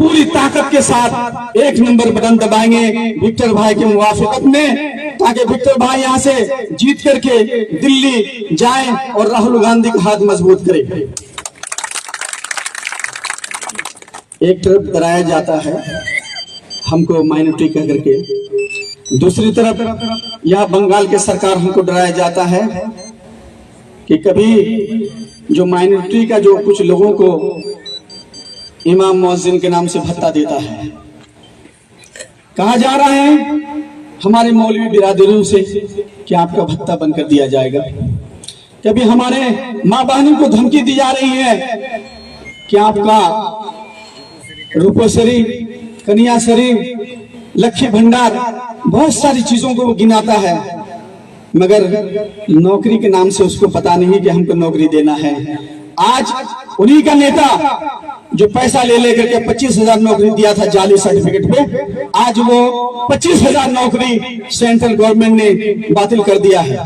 पूरी ताकत के साथ एक नंबर बटन दबाएंगे विक्टर भाई के मुवाफिकत में, ताकि विक्टर भाई यहाँ से जीत करके दिल्ली जाएं और राहुल गांधी का हाथ मजबूत करें। एक तरफ डराया जाता है हमको माइनॉरिटी कह करके, दूसरी तरफ यह बंगाल के सरकार हमको डराया जाता है कि कभी जो माइनॉरिटी का जो कुछ लोगों को इमाम मुअज्जिन के नाम से भत्ता देता है, कहा जा रहा है हमारे मौलवी बिरादरों से कि आपका भत्ता बंद कर दिया जाएगा। कभी हमारे माँ बहनों को धमकी दी जा रही है कि आपका रूपोसरी, कन्यासरी, लक्ष्य भंडार, बहुत सारी चीजों को वो गिनाता है, मगर नौकरी के नाम से उसको पता नहीं कि हमको नौकरी देना है। आज उन्हीं का नेता जो पैसा ले लेकर के 25,000 नौकरी दिया था जाली सर्टिफिकेट पे, आज वो 25,000 नौकरी सेंट्रल गवर्नमेंट ने बातिल कर दिया है।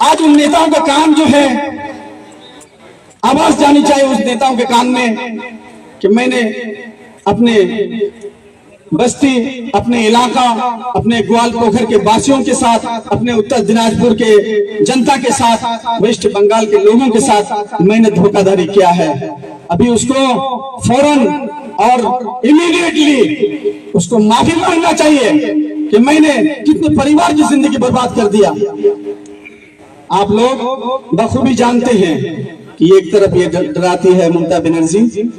आज उन नेताओं का काम जो है, आवाज जानी चाहिए उस नेताओं के कान में कि मैंने अपने बस्ती, अपने इलाका, अपने ग्वाल पोखर के वासियों के साथ, अपने उत्तर दिनाजपुर के जनता के साथ, वेस्ट बंगाल के लोगों के साथ मैंने धोखाधड़ी किया है। अभी उसको फौरन और इमीडिएटली उसको माफी मांगना चाहिए कि मैंने कितने परिवार की जिंदगी बर्बाद कर दिया। आप लोग बखूबी जानते हैं कि एक तरफ ये डराती है ममता बनर्जी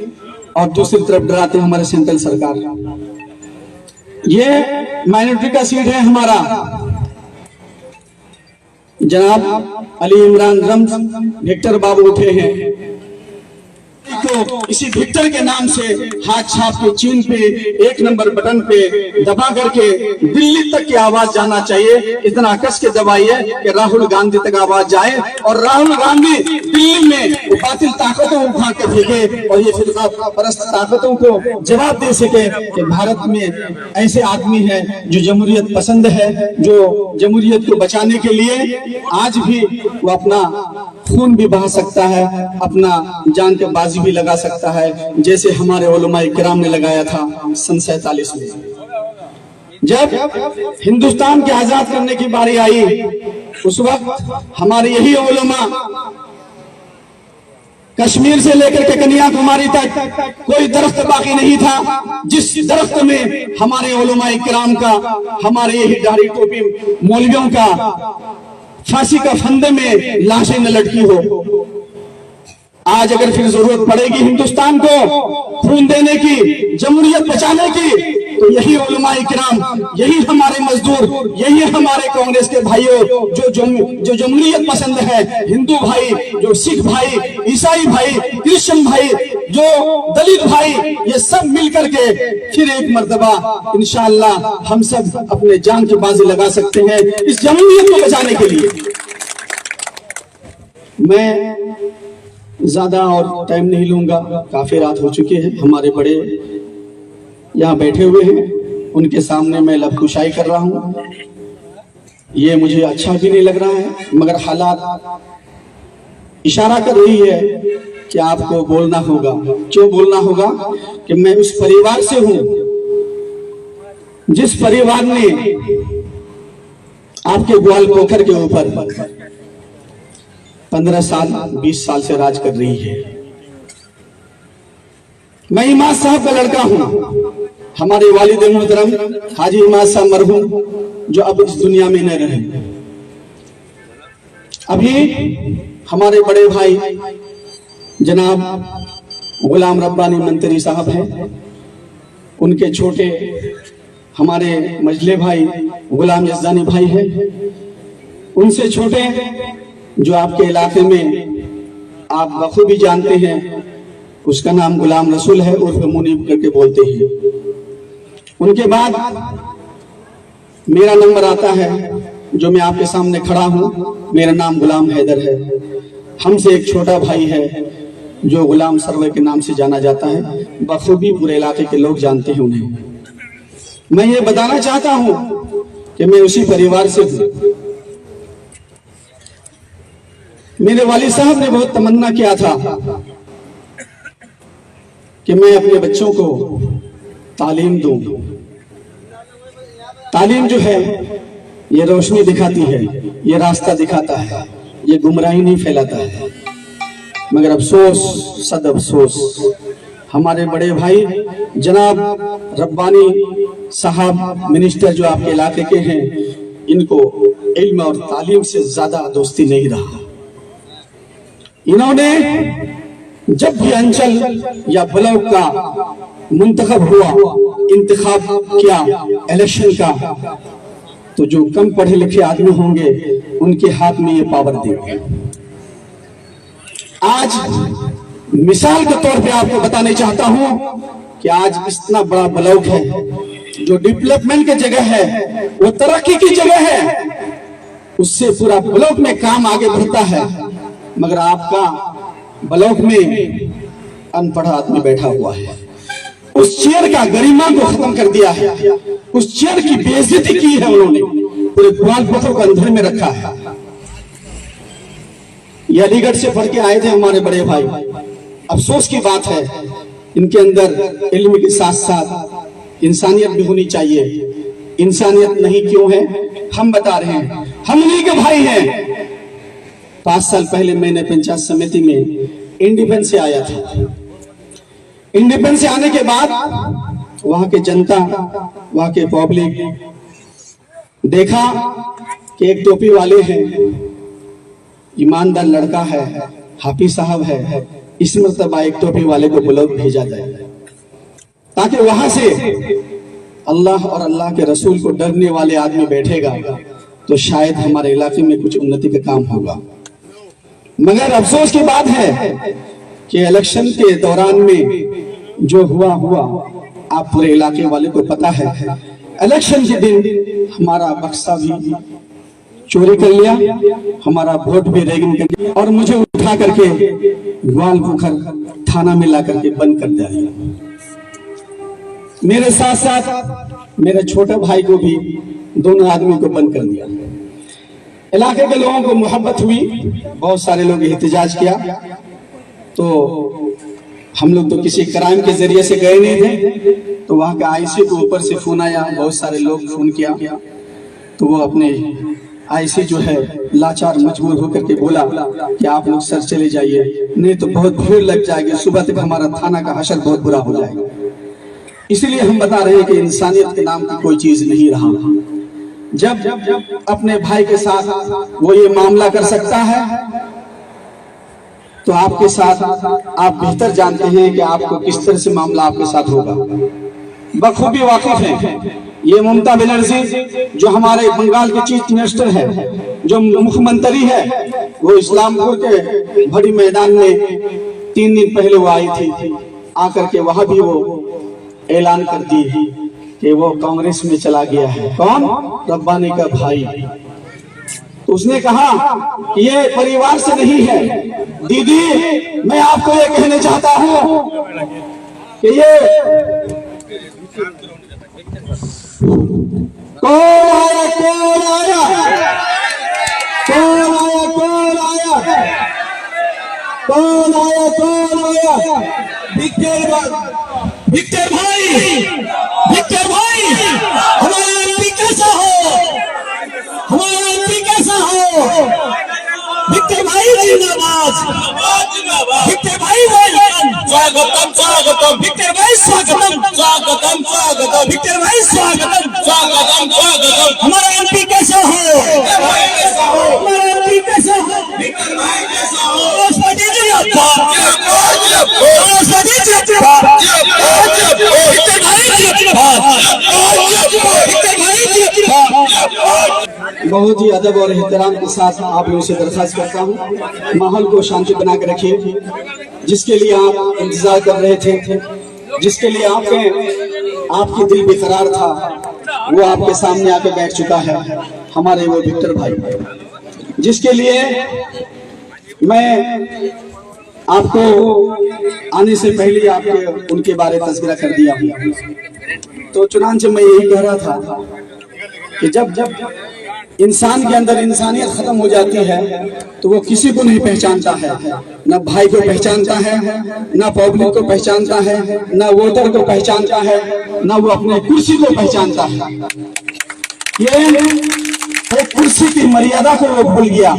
और दूसरी तरफ डराते हैं हमारे सेंट्रल सरकार। ये माइनॉरिटी का सीट है हमारा। जनाब अली इमरान रम्स विक्टर बाबू उठे हैं, तो इसी विक्टर के नाम से हाथ छाप के चीन पे एक नंबर बटन पे दबा करके दिल्ली तक की आवाज जाना चाहिए। इतना कस के दबाइए कि राहुल गांधी तक आवाज जाए और राहुल गांधी दिल्ली में बातिल ताकतों को उठा के फेंके और ये फिरका परस्त ताकतों को जवाब दे सके कि भारत में ऐसे आदमी है जो जमहूरियत पसंद है, जो जमहूरियत को बचाने के लिए आज भी वो अपना खून भी बहा सकता है, अपना जान के बाजी भी लगा सकता है, जैसे हमारे उलमाए किराम ने लगाया था सन 47 में। जब हिंदुस्तान के आजाद करने की बारी आई, उस वक्त हमारे यही उलमा कश्मीर से लेकर के कन्याकुमारी तक कोई दरख्त बाकी नहीं था जिस दरख्त में हमारे उलमाए किराम का, हमारे यही दाढ़ी टोपी मौलवियों का फांसी का फंदे में लाशें न लटकी हो। आज अगर फिर जरूरत पड़ेगी हिंदुस्तान को खून देने की, जमहूरियत बचाने की, तो यही उलमाए किराम, यही हमारे मजदूर, यही हमारे कांग्रेस के भाइयों जो जमहूरियत पसंद है, हिंदू भाई, जो सिख भाई, ईसाई भाई, क्रिश्चियन भाई, जो दलित भाई, ये सब मिलकर के फिर एक मर्तबा इंशाअल्लाह हम सब अपने जान की बाजी लगा सकते हैं इस जमहूरियत को बचाने के लिए। मैं ज्यादा और टाइम नहीं लूंगा, काफी रात हो चुकी है। हमारे बड़े यहाँ बैठे हुए हैं, उनके सामने मैं लबकुशाई कर रहा हूँ, ये मुझे अच्छा भी नहीं लग रहा है, मगर हालात इशारा कर रही है कि आपको बोलना होगा। क्यों बोलना होगा? कि मैं उस परिवार से हूं जिस परिवार ने आपके ग्वाल पोखर के ऊपर 15 साल 20 साल से राज कर रही है। मैं इमाद साहब का लड़का हूं। हमारे वालिद मोहतरम हाजी इमाद साहब मरहूम जो अब इस दुनिया में न रहे, अभी हमारे बड़े भाई जनाब गुलाम रब्बानी मंत्री साहब हैं, उनके छोटे हमारे मजले भाई गुलाम यज़दानी भाई हैं, उनसे छोटे जो आपके इलाके में आप बखूबी जानते हैं, उसका नाम गुलाम रसूल है, उर्फ मुनीब करके बोलते हैं। उनके बाद मेरा नंबर आता है जो मैं आपके सामने खड़ा हूं, मेरा नाम गुलाम हैदर है। हमसे एक छोटा भाई है जो गुलाम सरवर के नाम से जाना जाता है, बखूबी पूरे इलाके के लोग जानते हैं उन्हें। मैं ये बताना चाहता हूं कि मैं उसी परिवार से हूं। मेरे वालिद साहब ने बहुत तमन्ना किया था कि मैं अपने बच्चों को तालीम दूं। तालीम जो है ये रोशनी दिखाती है, ये रास्ता दिखाता है, ये गुमराही नहीं फैलाता है। मगर अफसोस, सद अफसोस, हमारे बड़े भाई जनाब रब्बानी साहब मिनिस्टर जो आपके इलाके के हैं, इनको इल्म और तालीम से ज्यादा दोस्ती नहीं रहा। इन्होंने जब भी अंचल या ब्लॉक का मुंतखब हुआ, इंतखाब किया इलेक्शन का, तो जो कम पढ़े लिखे आदमी होंगे उनके हाथ में ये पावर दी। आज मिसाल के तौर पे आपको बताना चाहता हूं कि आज इतना बड़ा ब्लॉक है जो डेवलपमेंट की जगह है, वो तरक्की की जगह है, उससे पूरा ब्लॉक में काम आगे बढ़ता है। मगर आपका ब्लॉक में अनपढ़ आदमी बैठा हुआ है, उस चेयर का गरिमा को खत्म कर दिया है, उस चेयर की बेइज्जती की है उन्होंने, पूरे ग्वाल पत्थर को अंधेरे में रखा है। ये अलीगढ़ से पढ़ के आए थे हमारे बड़े भाई। अफसोस की बात है, इनके अंदर इल्म के साथ साथ इंसानियत भी होनी चाहिए। इंसानियत नहीं क्यों है, हम बता रहे हैं, हम उन्हीं के भाई हैं। 5 साल पहले मैंने पंचायत समिति में इंडिपेंडेंस से आया था। इंडिपेंडेंस से आने के बाद वहां के जनता, वहां के पब्लिक देखा कि एक टोपी वाले हैं, ईमानदार लड़का है, हाफिज साहब है, इस मर्तबा एक टोपी वाले को ब्लॉक भेजा जाए ताकि वहां से अल्लाह और अल्लाह के रसूल को डरने वाले आदमी बैठेगा तो शायद हमारे इलाके में कुछ उन्नति का काम होगा। मगर अफसोस की बात है कि इलेक्शन के दौरान में जो हुआ आप पूरे इलाके वाले को पता है। इलेक्शन के दिन हमारा बक्सा भी चोरी कर लिया, हमारा वोट भी रेगिंग कर दिया और मुझे उठा करके ग्वाल पोखर थाना में ला करके बंद कर दिया। मेरे साथ साथ मेरे छोटे भाई को भी, दोनों आदमी को बंद कर दिया। इलाके के लोगों को मोहब्बत हुई, बहुत सारे लोग एहतजाज किया, तो हम लोग तो किसी क्राइम के जरिए से गए नहीं थे, तो वहां के आईसी को ऊपर से फोन आया, बहुत सारे लोग फोन किया, तो वो अपने आईसी जो है लाचार मजबूर होकर के बोला कि आप लोग सर चले जाइए, नहीं तो बहुत भीड़ लग जाएगी, सुबह तक हमारा थाना का हशर बहुत बुरा हो जाएगा। इसलिए हम बता रहे हैं कि इंसानियत के नाम की कोई चीज नहीं रहा। जब अपने भाई के साथ वो ये मामला कर सकता है तो आपके साथ आप बेहतर जानते हैं कि आपको किस तरह से मामला आपके साथ होगा। बखूबी वाकिफ हैं। ये ममता बनर्जी जो हमारे बंगाल के चीफ मिनिस्टर है, जो मुख्यमंत्री है, वो इस्लामपुर के बड़ी मैदान में 3 दिन पहले वो आई थी, आकर के वहां भी वो ऐलान कर दी कि वो कांग्रेस में चला गया है। कौन? रब्बानी का भाई। तो उसने कहा कि ये परिवार से नहीं है। दीदी, मैं आपको ये कहना चाहता हूं कि ये कौन आया, कौन आया, कौन आया, कौन आया, कौन आया, कौन आया? विक्टर भाई, विक्टर भाई, हमारा एमपी कैसा हो, हमारा एमपी कैसा हो? विक्टर भाई जिंदाबाद, विक्टर भाई स्वागतम, स्वागतम, विक्टर भाई स्वागतम, स्वागतम, स्वागतम, विक्टर भाई स्वागतम, स्वागतम, स्वागतम। हमारा एमपी कैसा हो, हमारा एमपी कैसा हो? विक्टर भाई कैसा हो? बहुत ही अदब और एहतराम के साथ आप लोगों से दरख्वास्त करता हूँ, माहौल को शांति बना कर रखिए। जिसके लिए आप इंतजार कर रहे थे, जिसके लिए आपकी दिल बेकरार था, वो आपके सामने आके बैठ चुका है, हमारे वो विक्टर भाई, जिसके लिए मैं आपको आने से पहले आपके उनके बारे में तज़किरा कर दिया हूँ। तो चुनांचे मैं यही कह रहा था कि जब इंसान के अंदर इंसानियत खत्म हो जाती है तो वो किसी को नहीं पहचानता है, ना भाई को पहचानता है, ना पब्लिक को पहचानता है, ना वोटर को पहचानता है, ना वो अपने कुर्सी को पहचानता है। ये एक कुर्सी की मर्यादा को वो भूल गया,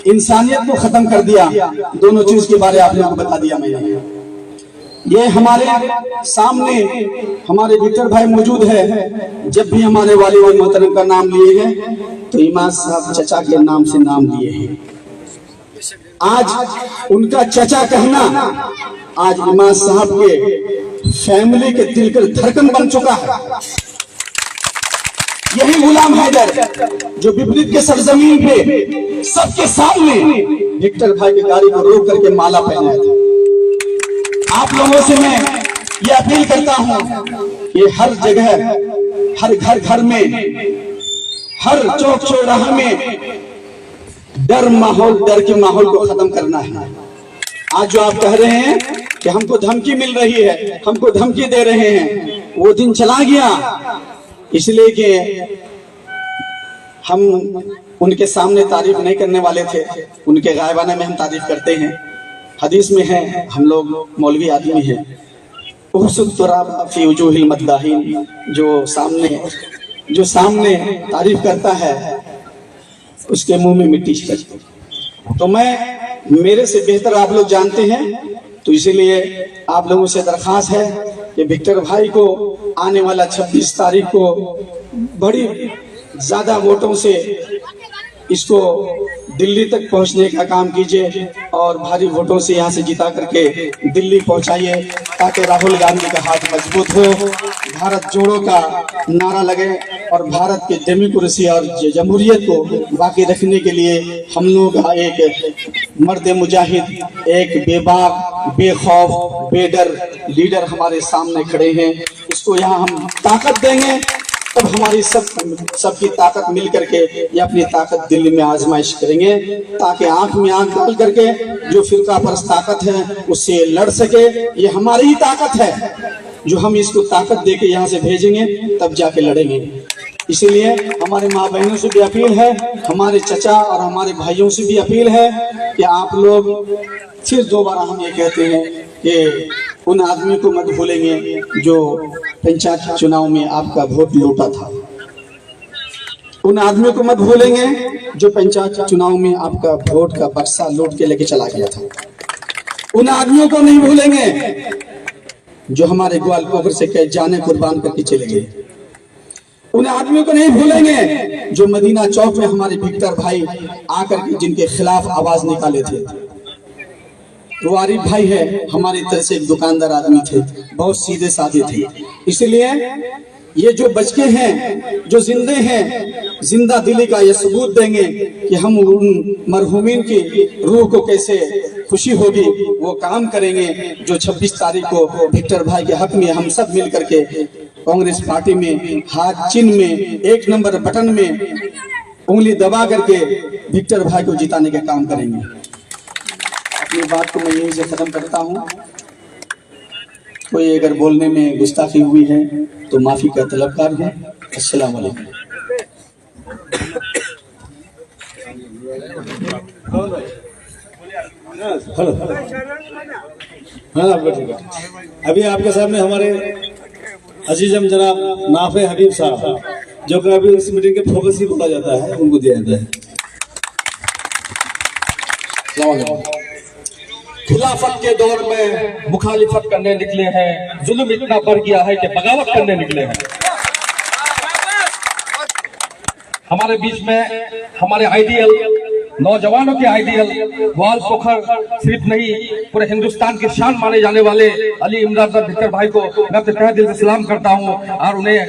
इंसानियत को खत्म कर दिया। दोनों चीज के बारे में आप लोगों को बता दिया मैंने। ये हमारे सामने हमारे विक्टर भाई मौजूद है। जब भी हमारे वालिद मोहतरम का नाम लिए हैं तो इमाम साहब चचा के नाम से नाम लिए हैं। आज उनका चचा कहना आज इमाम साहब के फैमिली के दिल के धड़कन बन चुका है। यही गुलाम हैदर जो विपरीत के सरजमीन पे सबके सामने विक्टर भाई की गाड़ी को रोक करके माला पहनाया था। आप लोगों से मैं ये अपील करता हूं कि हर जगह, हर घर घर में, हर चौक चौराहे में डर के माहौल को खत्म करना है। आज जो आप कह रहे हैं कि हमको धमकी मिल रही है, हमको धमकी दे रहे हैं, वो दिन चला गया। इसलिए कि हम उनके सामने तारीफ नहीं करने वाले थे, उनके गायबाना में हम तारीफ करते हैं। हदीस में है, हम लोग मौलवी आदमी हैं, जो सामने तारीफ करता है उसके मुंह में मिट्टी छिड़कती। तो मैं, मेरे से बेहतर आप लोग जानते हैं, तो इसीलिए आप लोगों से दरख्वास्त है कि विक्टर भाई को आने वाला 26 तारीख को बड़ी ज्यादा वोटों से इसको दिल्ली तक पहुंचने का काम कीजिए और भारी वोटों से यहाँ से जिता करके दिल्ली पहुंचाइए ताकि राहुल गांधी का हाथ मजबूत हो, भारत जोड़ो का नारा लगे और भारत के डेमोक्रेसी और जमहूरियत को बाकी रखने के लिए हम लोग का एक मर्द मुजाहिद, एक बेबाक, बेखौफ, बेडर लीडर हमारे सामने खड़े हैं। इसको यहाँ हम ताकत देंगे, तब हमारी सबकी ताकत मिल करके ये अपनी ताकत दिल्ली में आजमाइश करेंगे ताकि आंख में आंख डाल करके जो फिरका परस्त ताकत है उससे लड़ सके। ये हमारी ही ताकत है जो हम इसको ताकत देके यहाँ से भेजेंगे तब जाके लड़ेंगे। इसीलिए हमारे माँ बहनों से भी अपील है, हमारे चचा और हमारे भाइयों से भी अपील है कि आप लोग फिर दोबारा हम ये कहते हैं कि उन आदमी को मत भूलेंगे जो पंचायत चुनाव में आपका वोट लूटा था। उन आदमियों को मत भूलेंगे जो पंचायत चुनाव में आपका वोट का बक्सा लूट के लेके चला गया था। उन आदमियों को नहीं भूलेंगे जो हमारे ग्वाल पोखर से कई जाने कुर्बान करके चले गए। उन आदमियों को नहीं भूलेंगे जो मदीना चौक में हमारे विक्टर भाई आकर के जिनके खिलाफ आवाज निकाले थे। वो आरिफ भाई है, हमारी तरह से एक दुकानदार आदमी थे, बहुत सीधे साधे थे। इसलिए ये जो बचके हैं, जो जिंदे हैं, जिंदा दिली का ये सबूत देंगे कि हम उन मरहूमीन की रूह को कैसे खुशी होगी वो काम करेंगे जो 26 तारीख को विक्टर भाई के हक में हम सब मिल करके कांग्रेस पार्टी में हाथ चिन्ह में 1 नंबर बटन में उंगली दबा करके विक्टर भाई को जिताने का काम करेंगे। अपनी बात को मैं यहीं से खत्म करता हूँ। कोई अगर बोलने में गुस्ताखी हुई है तो माफी का तलबकार हूँ। अस्सलाम वालेकुम। अभी आपके सामने हमारे अजीजम जनाब नाफे हबीब साहब, जो कि अभी इस मीटिंग के फोकस ही बोला जाता है, उनको दिया जाता है। खिलाफत के दौर में मुखालिफत करने निकले हैं, जुल्म इतना बढ़ गया है कि बगावत करने निकले हैं। हमारे बीच में हमारे आइडियल, नौजवानों के आइडियल ग्वाल पोखर सिर्फ नहीं पूरे हिंदुस्तान की शान माने जाने वाले अली इमरान विक्टर भाई को मैं अपने तहे दिल से सलाम करता हूं और उन्हें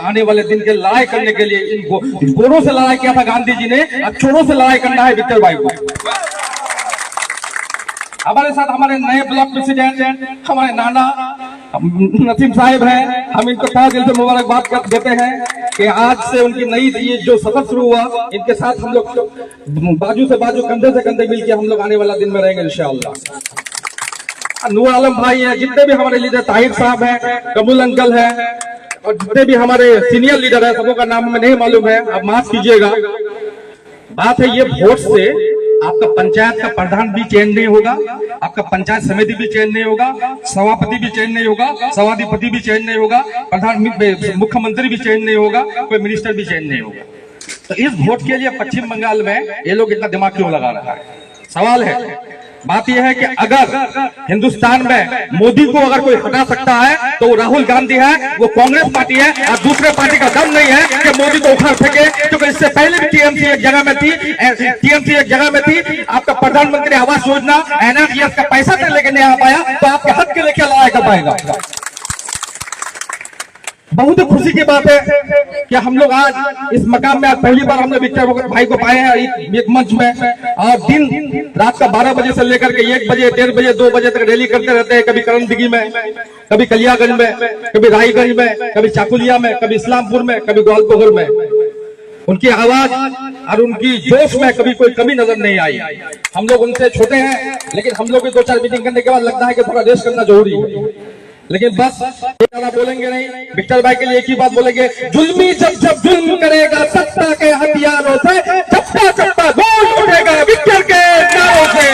आने वाले दिन के लड़ाई करने के लिए, इनको गोरों से लड़ाई किया था गांधी जी ने, अब छोरों से लड़ाई करना है विक्टर भाई को। हमारे साथ हमारे नए ब्लॉक प्रेसिडेंट हमारे नाना नसीम साहिब हैं, हम इनको तहे दिल से मुबारकबाद देते हैं कि आज से उनकी नई ये जो सफर शुरू हुआ, इनके साथ हम लोग बाजू से बाजू, कंधे से कंधे मिलकर हम लोग आने वाला दिन में रहेंगे इंशाअल्लाह। नूर आलम भाई है, जितने भी हमारे लीडर, ताहिर साहब हैं, कमल अंकल है, और जितने भी हमारे सीनियर लीडर है सबों का नाम हमें नहीं मालूम है, आप माफ कीजिएगा। बात है ये वोट से आपका पंचायत का प्रधान भी चेंज नहीं होगा, आपका पंचायत समिति भी चेंज नहीं होगा, सभापति भी चेंज नहीं होगा, सभाधिपति भी चेंज नहीं होगा, मुख्यमंत्री भी चेंज नहीं होगा, कोई मिनिस्टर भी चेंज नहीं होगा। तो इस वोट के लिए पश्चिम बंगाल में ये लोग इतना दिमाग क्यों लगा रहा है? सवाल है, बात यह है कि अगर हिंदुस्तान में मोदी को अगर कोई हटा सकता है तो वो राहुल गांधी है, वो कांग्रेस पार्टी है, और दूसरे पार्टी का दम नहीं है कि मोदी को उखाड़ सके। क्योंकि इससे पहले भी टीएमसी एक जगह में थी, आपका प्रधानमंत्री आवास योजना एनआरजीएस का पैसा से लेके नहीं आ पाया, तो आपके हक के लेके लड़ाई कर पाएगा। बहुत खुशी की बात है कि हम लोग आज इस मकाम में आज पहली बार हमने विक्टर भाई को पाए हैं एक मंच में, और दिन रात का 12 बजे से लेकर के 1 बजे, 1:30 बजे, 2 बजे तक रैली करते रहते हैं। कभी करणदिघी में, कभी कलियागंज में, कभी रायगंज में, कभी चाकुलिया में, कभी इस्लामपुर में, कभी ग्वालपोखर में। उनकी आवाज और उनकी जोश में कभी कोई कमी नजर नहीं आई। हम लोग उनसे छोटे हैं, लेकिन हम लोग भी 2-4 मीटिंग करने के बाद लगता है कि थोड़ा रेस्ट करना जरूरी है। लेकिन बस ज्यादा बोलेंगे नहीं, विक्टर भाई के लिए एक ही बात बोलेंगे, जुल्मी जब जुल्म करेगा सत्ता के हथियारों से, चप्पा चप्पा गूंज उठेगा विक्टर के नारों से।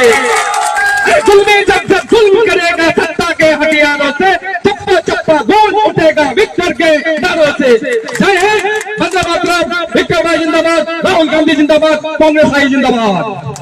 जुल्मी जब जुल्म करेगा सत्ता के हथियारों से, चप्पा चप्पा गूंज उठेगा विक्टर के नारों से। जय हिंद, वंदे मातरम, विक्टर भाई जिंदाबाद, राहुल गांधी जिंदाबाद, कांग्रेस आई जिंदाबाद।